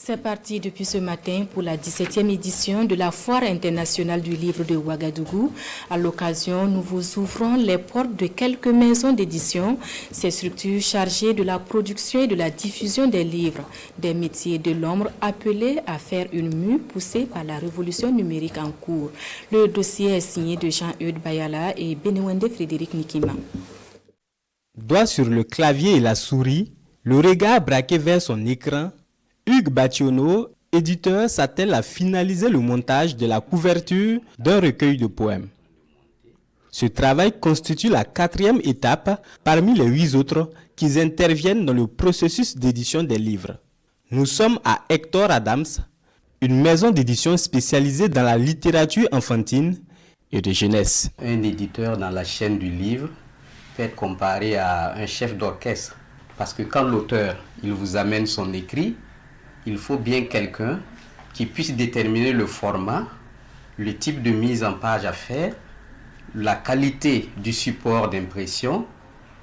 C'est parti depuis ce matin pour la 17e édition de la Foire internationale du livre de Ouagadougou. À l'occasion, nous vous ouvrons les portes de quelques maisons d'édition, ces structures chargées de la production et de la diffusion des livres, des métiers de l'ombre appelés à faire une mue poussée par la révolution numérique en cours. Le dossier est signé de Jean-Eudes Bayala et Benewende Frédéric Nikima. Doigt sur le clavier et la souris, le regard braqué vers son écran, Hugues Bationo, éditeur, s'attelle à finaliser le montage de la couverture d'un recueil de poèmes. Ce travail constitue la 4e étape parmi les 8 autres qui interviennent dans le processus d'édition des livres. Nous sommes à Hector Adams, une maison d'édition spécialisée dans la littérature enfantine et de jeunesse. Un éditeur dans la chaîne du livre peut être comparé à un chef d'orchestre parce que quand l'auteur il vous amène son écrit, il faut bien quelqu'un qui puisse déterminer le format, le type de mise en page à faire, la qualité du support d'impression,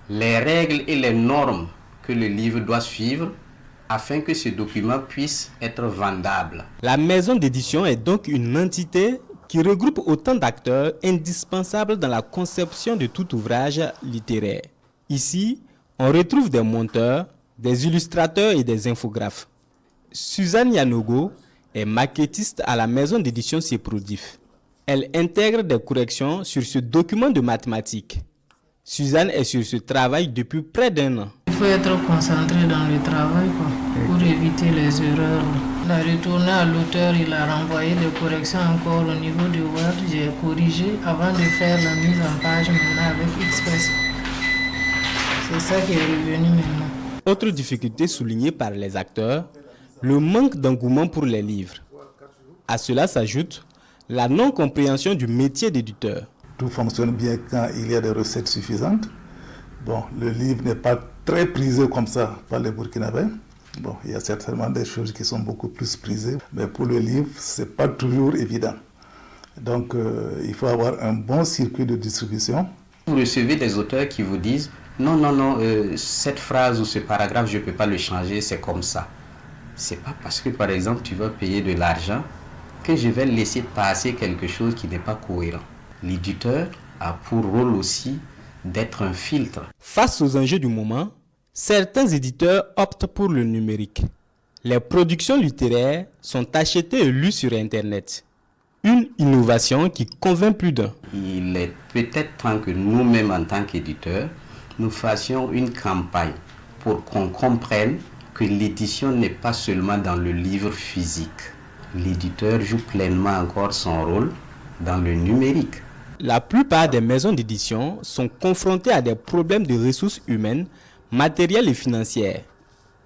les règles et les normes que le livre doit suivre afin que ce document puisse être vendable. La maison d'édition est donc une entité qui regroupe autant d'acteurs indispensables dans la conception de tout ouvrage littéraire. Ici, on retrouve des monteurs, des illustrateurs et des infographes. Suzanne Yanogo est maquettiste à la maison d'édition Ciprodif. Elle intègre des corrections sur ce document de mathématiques. Suzanne est sur ce travail depuis près d'1 an. Il faut être concentré dans le travail pour éviter les erreurs. Il a retourné à l'auteur, il a renvoyé des corrections encore au niveau du Word. J'ai corrigé avant de faire la mise en page maintenant avec Express. C'est ça qui est revenu maintenant. Autre difficulté soulignée par les acteurs, le manque d'engouement pour les livres. À cela s'ajoute la non-compréhension du métier d'éditeur. Tout fonctionne bien quand il y a des recettes suffisantes. Bon, le livre n'est pas très prisé comme ça par les Burkinabés. Bon, il y a certainement des choses qui sont beaucoup plus prisées, mais pour le livre, ce n'est pas toujours évident. Donc, il faut avoir un bon circuit de distribution. Vous recevez des auteurs qui vous disent « Non, cette phrase ou ce paragraphe, je ne peux pas le changer, c'est comme ça. » C'est pas parce que, par exemple, tu vas payer de l'argent que je vais laisser passer quelque chose qui n'est pas cohérent. L'éditeur a pour rôle aussi d'être un filtre. Face aux enjeux du moment, certains éditeurs optent pour le numérique. Les productions littéraires sont achetées et lues sur Internet. Une innovation qui convainc plus d'un. Il est peut-être temps que nous-mêmes, en tant qu'éditeurs, nous fassions une campagne pour qu'on comprenne que l'édition n'est pas seulement dans le livre physique. L'éditeur joue pleinement encore son rôle dans le numérique. La plupart des maisons d'édition sont confrontées à des problèmes de ressources humaines, matérielles et financières.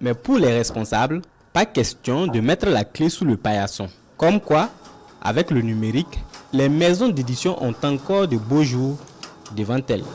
Mais pour les responsables, pas question de mettre la clé sous le paillasson. Comme quoi, avec le numérique, les maisons d'édition ont encore de beaux jours devant elles.